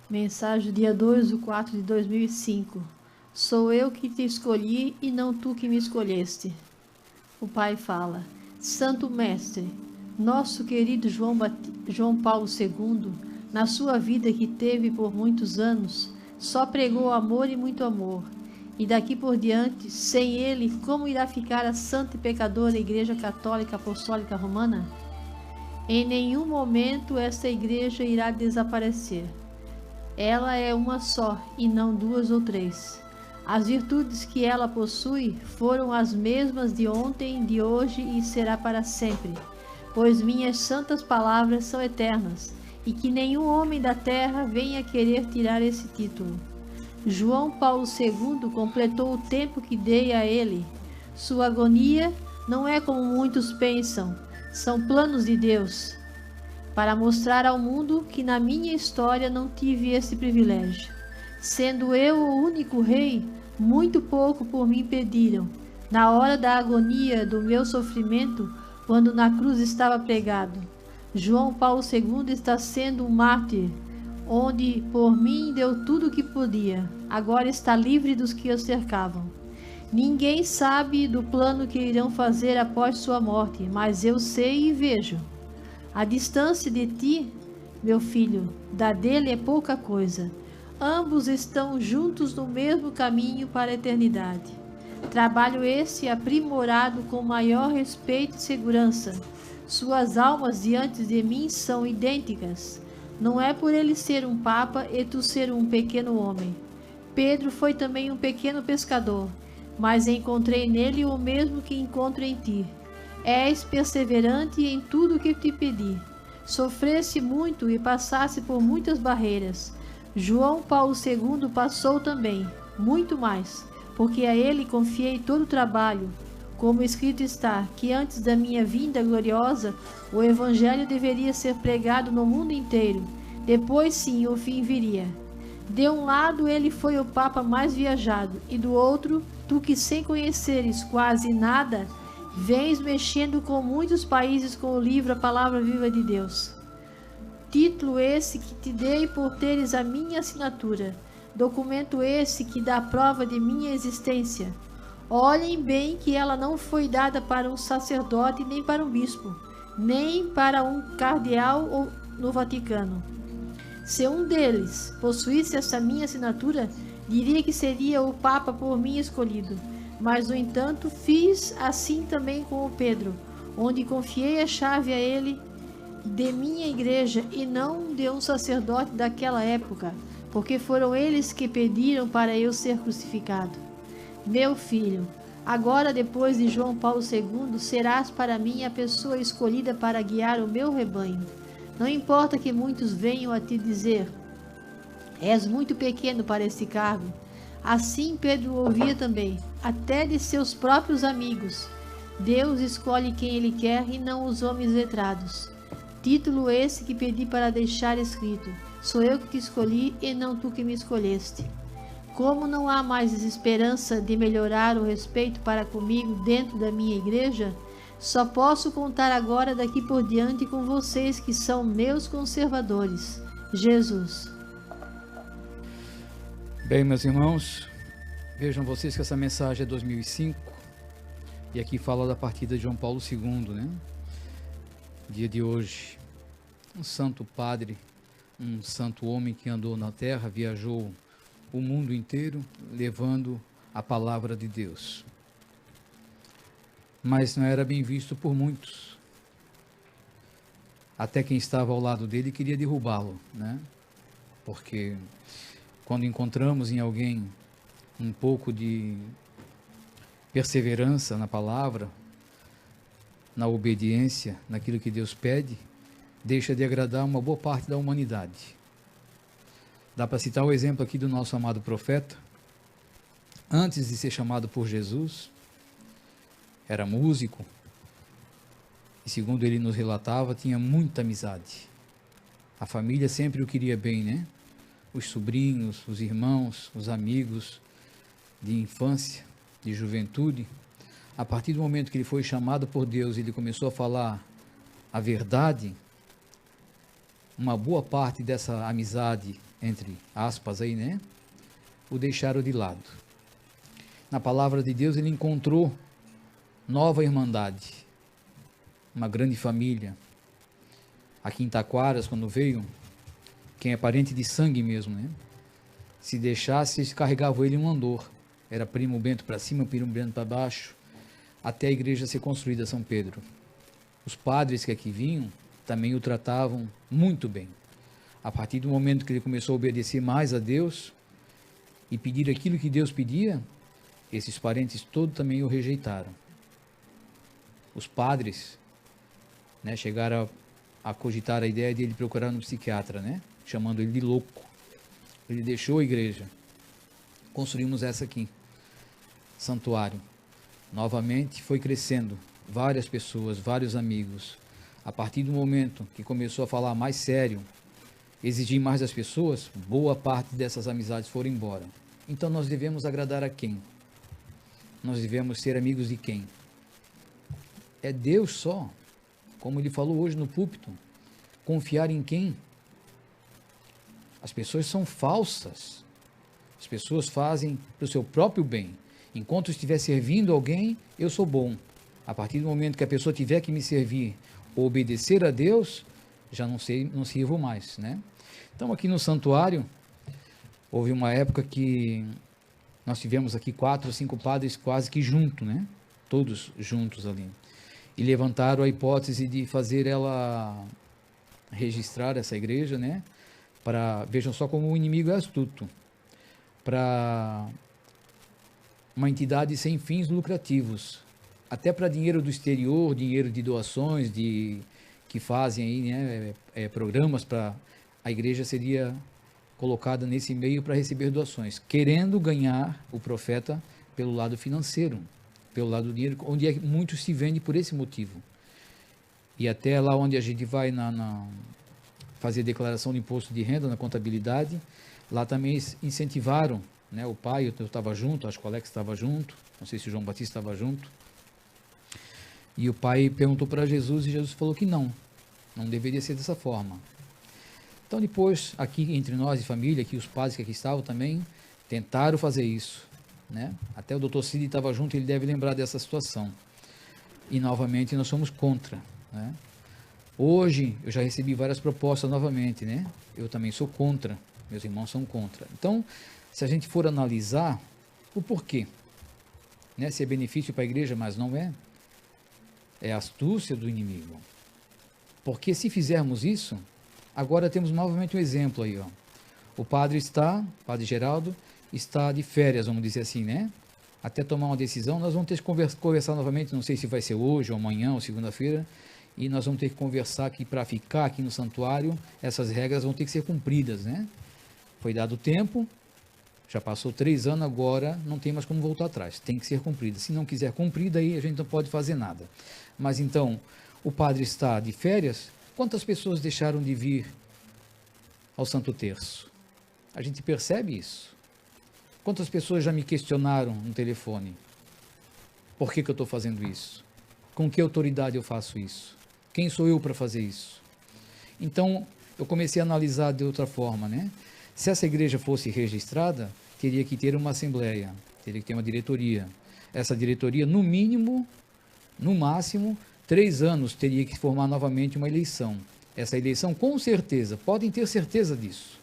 Mensagem dia 2/4/2005. Sou eu que te escolhi e não tu que me escolheste. O pai fala: Santo Mestre, nosso querido João Paulo II, na sua vida que teve por muitos anos, só pregou amor e muito amor. E daqui por diante, sem ele, como irá ficar a santa e pecadora Igreja Católica Apostólica Romana? Em nenhum momento esta igreja irá desaparecer. Ela é uma só, e não duas ou três. As virtudes que ela possui foram as mesmas de ontem, de hoje e será para sempre, pois minhas santas palavras são eternas, e que nenhum homem da terra venha querer tirar esse título. João Paulo II completou o tempo que dei a ele. Sua agonia não é como muitos pensam, são planos de Deus, para mostrar ao mundo que na minha história não tive esse privilégio. Sendo eu o único rei, muito pouco por mim pediram. Na hora da agonia do meu sofrimento, quando na cruz estava pregado, João Paulo II está sendo um mártir, onde por mim deu tudo o que podia. Agora está livre dos que o cercavam. Ninguém sabe do plano que irão fazer após sua morte, mas eu sei e vejo. A distância de ti, meu filho, da dele é pouca coisa. Ambos estão juntos no mesmo caminho para a eternidade. Trabalho esse aprimorado com maior respeito e segurança. Suas almas diante de mim são idênticas. Não é por ele ser um papa e tu ser um pequeno homem. Pedro foi também um pequeno pescador, mas encontrei nele o mesmo que encontro em ti. És perseverante em tudo o que te pedi. Sofreste muito e passaste por muitas barreiras. João Paulo II passou também, muito mais, porque a ele confiei todo o trabalho. Como escrito está, que antes da minha vinda gloriosa, o Evangelho deveria ser pregado no mundo inteiro. Depois sim o fim viria. De um lado ele foi o Papa mais viajado, e do outro, tu que sem conheceres quase nada, vens mexendo com muitos países com o livro A Palavra Viva de Deus. Título esse que te dei por teres a minha assinatura. Documento esse que dá prova de minha existência. Olhem bem que ela não foi dada para um sacerdote, nem para um bispo, nem para um cardeal ou no Vaticano. Se um deles possuísse essa minha assinatura, diria que seria o Papa por mim escolhido. Mas, no entanto, fiz assim também com o Pedro, onde confiei a chave a ele de minha igreja e não de um sacerdote daquela época, porque foram eles que pediram para eu ser crucificado. Meu filho, agora depois de João Paulo II, serás para mim a pessoa escolhida para guiar o meu rebanho. Não importa que muitos venham a te dizer: és muito pequeno para esse cargo. Assim Pedro ouvia também, até de seus próprios amigos. Deus escolhe quem ele quer e não os homens letrados. Título esse que pedi para deixar escrito: sou eu que te escolhi e não tu que me escolheste. Como não há mais esperança de melhorar o respeito para comigo dentro da minha igreja, só posso contar agora daqui por diante com vocês que são meus conservadores. Jesus. Bem, meus irmãos, vejam vocês que essa mensagem é 2005 e aqui fala da partida de João Paulo II, né? Dia de hoje, um santo padre, um santo homem que andou na terra, viajou o mundo inteiro levando a palavra de Deus. Mas não era bem visto por muitos. Até quem estava ao lado dele queria derrubá-lo, né? Porque quando encontramos em alguém um pouco de perseverança na palavra, na obediência, naquilo que Deus pede, deixa de agradar uma boa parte da humanidade. Dá para citar o exemplo aqui do nosso amado profeta. Antes de ser chamado por Jesus, era músico, e segundo ele nos relatava, tinha muita amizade. A família sempre o queria bem, né? Os sobrinhos, os irmãos, os amigos de infância, de juventude. A partir do momento que ele foi chamado por Deus, ele começou a falar a verdade, uma boa parte dessa amizade entre aspas aí, né? O deixaram de lado. Na palavra de Deus ele encontrou nova irmandade, uma grande família. Aqui em Taquaras, quando veio, quem é parente de sangue mesmo, né? Se deixasse, eles carregavam ele em um andor. Era primo Bento para cima, primo Bento para baixo, até a igreja ser construída, São Pedro. Os padres que aqui vinham também o tratavam muito bem. A partir do momento que ele começou a obedecer mais a Deus e pedir aquilo que Deus pedia, esses parentes todos também o rejeitaram. Os padres, né, chegaram a cogitar a ideia de ele procurar um psiquiatra, né, chamando ele de louco. Ele deixou a igreja. Construímos essa aqui, santuário. Novamente foi crescendo, várias pessoas, vários amigos. A partir do momento que começou a falar mais sério, exigir mais das pessoas, boa parte dessas amizades foram embora. Então nós devemos agradar a quem? Nós devemos ser amigos de quem? É Deus só, como ele falou hoje no púlpito. Confiar em quem? As pessoas são falsas. As pessoas fazem para o seu próprio bem. Enquanto estiver servindo alguém, eu sou bom. A partir do momento que a pessoa tiver que me servir ou obedecer a Deus, já não sirvo mais, né? Então aqui no santuário, houve uma época que nós tivemos aqui 4 ou 5 padres quase que juntos, né? Todos juntos ali. E levantaram a hipótese de fazer ela registrar essa igreja, né? Vejam só como o inimigo é astuto. Para uma entidade sem fins lucrativos. Até para dinheiro do exterior, dinheiro de doações, que fazem aí, né, programas para a igreja seria colocada nesse meio para receber doações, querendo ganhar o profeta pelo lado financeiro, pelo lado do dinheiro, onde muitos se vendem por esse motivo. E até lá onde a gente vai fazer declaração de imposto de renda, na contabilidade, lá também incentivaram, né, o pai, eu estava junto, acho que o Alex estava junto, não sei se o João Batista estava junto, e o pai perguntou para Jesus e Jesus falou que não deveria ser dessa forma. Então depois, aqui entre nós e família, aqui os padres que aqui estavam também, tentaram fazer isso, né? Até o doutor Cid estava junto, ele deve lembrar dessa situação. E novamente nós somos contra, né? Hoje eu já recebi várias propostas novamente, né? Eu também sou contra, meus irmãos são contra. Então, se a gente for analisar o porquê, né? Se é benefício para a igreja, mas não é. É a astúcia do inimigo. Porque se fizermos isso, agora temos novamente um exemplo aí, ó. O padre Geraldo, está de férias, vamos dizer assim, né? Até tomar uma decisão, nós vamos ter que conversar novamente, não sei se vai ser hoje, ou amanhã, ou segunda-feira, e nós vamos ter que conversar que para ficar aqui no santuário, essas regras vão ter que ser cumpridas, né? Foi dado tempo, já passou 3 anos, agora não tem mais como voltar atrás, tem que ser cumprida. Se não quiser cumprida, aí a gente não pode fazer nada. Mas então, o padre está de férias, quantas pessoas deixaram de vir ao Santo Terço? A gente percebe isso. Quantas pessoas já me questionaram no telefone? Por que eu estou fazendo isso? Com que autoridade eu faço isso? Quem sou eu para fazer isso? Então, eu comecei a analisar de outra forma, né? Se essa igreja fosse registrada, teria que ter uma assembleia, teria que ter uma diretoria. Essa diretoria, no mínimo, no máximo, 3 anos teria que formar novamente uma eleição. Essa eleição, com certeza, podem ter certeza disso.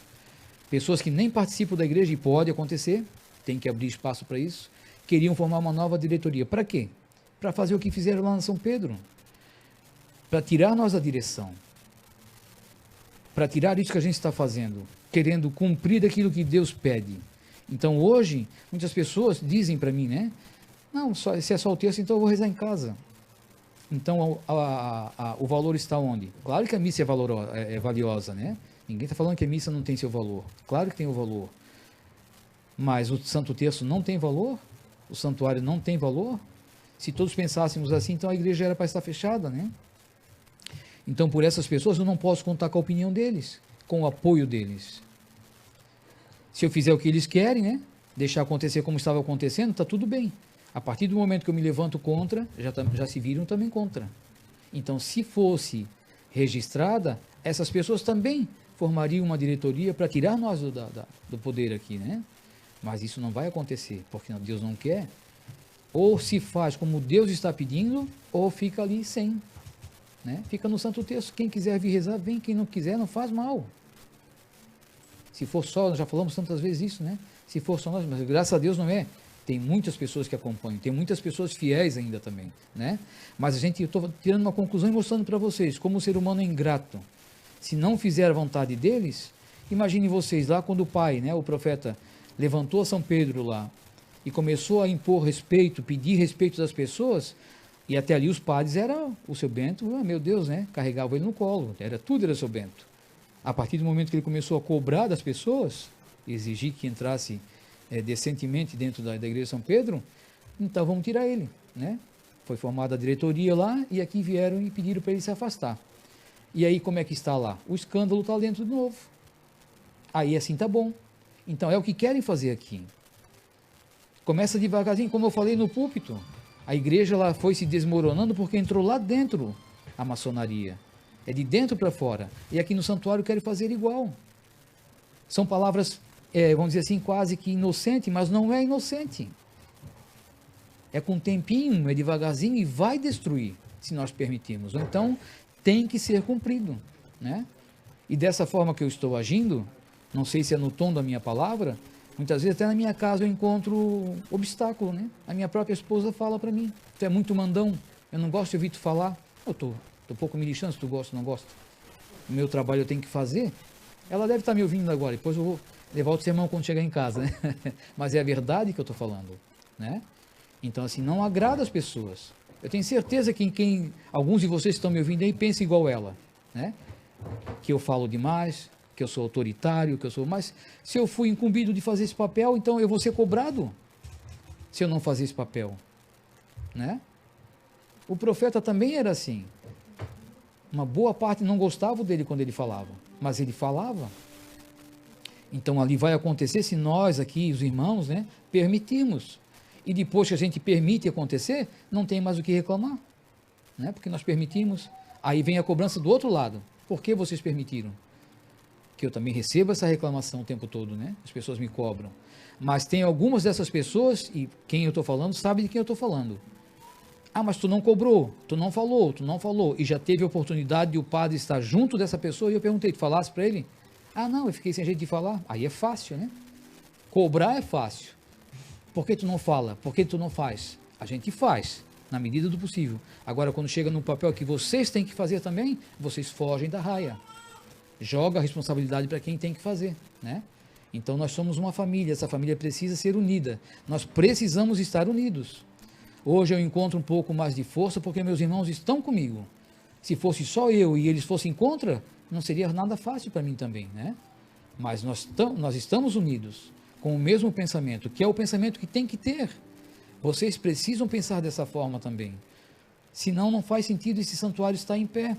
Pessoas que nem participam da igreja, e pode acontecer, tem que abrir espaço para isso, queriam formar uma nova diretoria. Para quê? Para fazer o que fizeram lá no São Pedro. Para tirar nós da direção. Para tirar isso que a gente está fazendo, querendo cumprir aquilo que Deus pede. Então hoje, muitas pessoas dizem para mim, né? Não, se é só o terço, então eu vou rezar em casa. Então o valor está onde? Claro que a missa é valiosa, né? Ninguém está falando que a missa não tem seu valor. Claro que tem o valor. Mas o Santo Terço não tem valor? O santuário não tem valor? Se todos pensássemos assim, então a igreja era para estar fechada, né? Então, por essas pessoas, eu não posso contar com a opinião deles, com o apoio deles. Se eu fizer o que eles querem, né? Deixar acontecer como estava acontecendo, está tudo bem. A partir do momento que eu me levanto contra, já se viram também contra. Então, se fosse registrada, essas pessoas também formariam uma diretoria para tirar nós do poder aqui, né? Mas isso não vai acontecer, porque Deus não quer. Ou se faz como Deus está pedindo, ou fica ali sem, né? Fica no Santo Texto. Quem quiser vir rezar, vem. Quem não quiser, não faz mal. Se for só, nós já falamos tantas vezes isso, né? Se for só nós, mas graças a Deus não é. Tem muitas pessoas que acompanham, tem muitas pessoas fiéis ainda também, né? Mas eu estou tirando uma conclusão e mostrando para vocês como o ser humano é ingrato. Se não fizer a vontade deles, imagine vocês lá quando o pai, né, o profeta, levantou São Pedro lá e começou a impor respeito, pedir respeito das pessoas, e até ali os padres eram o seu Bento, meu Deus, né? Carregavam ele no colo, tudo era seu Bento. A partir do momento que ele começou a cobrar das pessoas, exigir que entrasse decentemente dentro da igreja de São Pedro, então vamos tirar ele, né? Foi formada a diretoria lá e aqui vieram e pediram para ele se afastar. E aí como é que está lá? O escândalo está dentro de novo. Aí assim tá bom. Então é o que querem fazer aqui. Começa devagarzinho, como eu falei no púlpito. A igreja lá foi se desmoronando porque entrou lá dentro a maçonaria. É de dentro para fora. E aqui no santuário querem fazer igual. São palavras, vamos dizer assim, quase que inocente, mas não é inocente. É com um tempinho, é devagarzinho e vai destruir, se nós permitirmos. Então, tem que ser cumprido, né? E dessa forma que eu estou agindo, não sei se é no tom da minha palavra, muitas vezes até na minha casa eu encontro obstáculo, né? A minha própria esposa fala para mim, tu é muito mandão, eu não gosto de ouvir tu falar. Eu estou um pouco me lixando se tu gosta ou não gosta. O meu trabalho eu tenho que fazer. Ela deve estar me ouvindo agora, depois eu vou levar o sermão quando chegar em casa, né? Mas é a verdade que eu estou falando, né? Então, assim, não agrada as pessoas. Eu tenho certeza que alguns de vocês que estão me ouvindo aí pensam igual ela, né? Que eu falo demais, que eu sou autoritário, que eu sou... Mas se eu fui incumbido de fazer esse papel, então eu vou ser cobrado se eu não fazer esse papel, né? O profeta também era assim. Uma boa parte não gostava dele quando ele falava, mas ele falava. Então ali vai acontecer se nós aqui, os irmãos, né, permitirmos. E depois que a gente permite acontecer, não tem mais o que reclamar, né? Porque nós permitimos. Aí vem a cobrança do outro lado. Por que vocês permitiram? Que eu também recebo essa reclamação o tempo todo, né? As pessoas me cobram. Mas tem algumas dessas pessoas, e quem eu estou falando sabe de quem eu estou falando. Ah, mas tu não cobrou, tu não falou. E já teve a oportunidade de o padre estar junto dessa pessoa e eu perguntei, tu falasse para ele? Ah, não, eu fiquei sem jeito de falar. Aí é fácil, né? Cobrar é fácil. Por que tu não fala? Por que tu não faz? A gente faz, na medida do possível. Agora, quando chega no papel que vocês têm que fazer também, vocês fogem da raia. Joga a responsabilidade para quem tem que fazer, né? Então, nós somos uma família, essa família precisa ser unida. Nós precisamos estar unidos. Hoje eu encontro um pouco mais de força porque meus irmãos estão comigo. Se fosse só eu e eles fossem contra, não seria nada fácil para mim também, né? Mas nós estamos unidos com o mesmo pensamento, que é o pensamento que tem que ter. Vocês precisam pensar dessa forma também. Senão não faz sentido esse santuário estar em pé.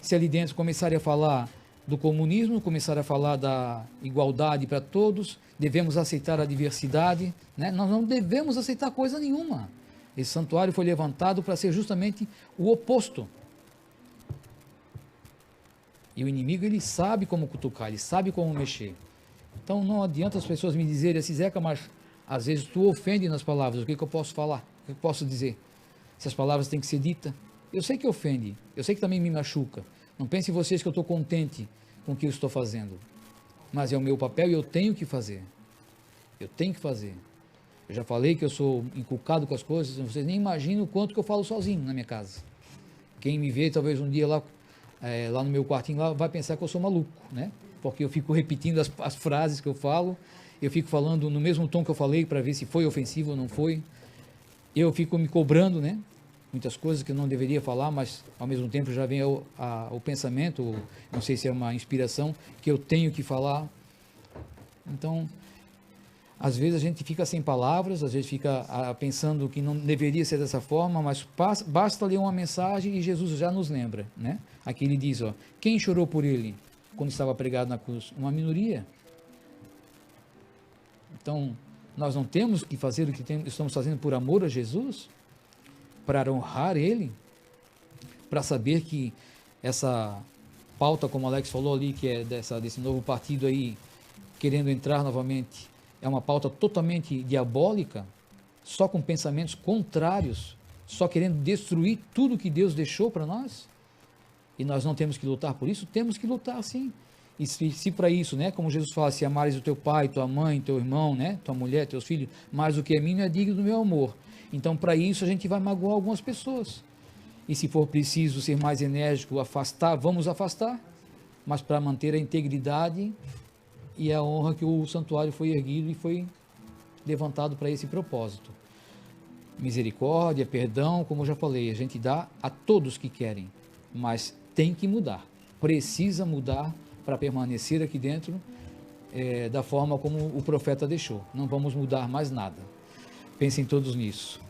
Se ali dentro começarem a falar do comunismo, começarem a falar da igualdade para todos, devemos aceitar a diversidade, né? Nós não devemos aceitar coisa nenhuma. Esse santuário foi levantado para ser justamente o oposto. E o inimigo, ele sabe como cutucar, ele sabe como mexer. Então não adianta as pessoas me dizerem assim, Zeca, mas às vezes tu ofende nas palavras, o que eu posso falar? O que eu posso dizer? Se as palavras têm que ser ditas, eu sei que ofende, eu sei que também me machuca. Não pensem vocês que eu estou contente com o que eu estou fazendo. Mas é o meu papel e eu tenho que fazer. Eu tenho que fazer. Eu já falei que eu sou inculcado com as coisas, vocês nem imaginam o quanto que eu falo sozinho na minha casa. Quem me vê talvez um dia lá no meu quartinho lá, vai pensar que eu sou maluco, né? Porque eu fico repetindo as frases que eu falo, eu fico falando no mesmo tom que eu falei para ver se foi ofensivo ou não foi. Eu fico me cobrando, né? Muitas coisas que eu não deveria falar, mas ao mesmo tempo já vem o pensamento, não sei se é uma inspiração, que eu tenho que falar. Então, às vezes a gente fica sem palavras, às vezes fica pensando que não deveria ser dessa forma, mas basta ler uma mensagem e Jesus já nos lembra, né? Aqui ele diz, ó, quem chorou por ele quando estava pregado na cruz? Uma minoria. Então, nós não temos que fazer o que estamos fazendo por amor a Jesus, para honrar ele, para saber que essa pauta, como o Alex falou ali, que é desse novo partido aí, querendo entrar novamente, é uma pauta totalmente diabólica, só com pensamentos contrários, só querendo destruir tudo que Deus deixou para nós, e nós não temos que lutar por isso? Temos que lutar sim. E se para isso, né, como Jesus fala, se amares o teu pai, tua mãe, teu irmão, né, tua mulher, teus filhos, mais do que a mim, não é digno do meu amor. Então, para isso, a gente vai magoar algumas pessoas. E se for preciso ser mais enérgico, afastar, vamos afastar, mas para manter a integridade e a honra que o santuário foi erguido e foi levantado para esse propósito. Misericórdia, perdão, como eu já falei, a gente dá a todos que querem, mas tem que mudar, precisa mudar para permanecer aqui dentro da forma como o profeta deixou. Não vamos mudar mais nada. Pensem todos nisso.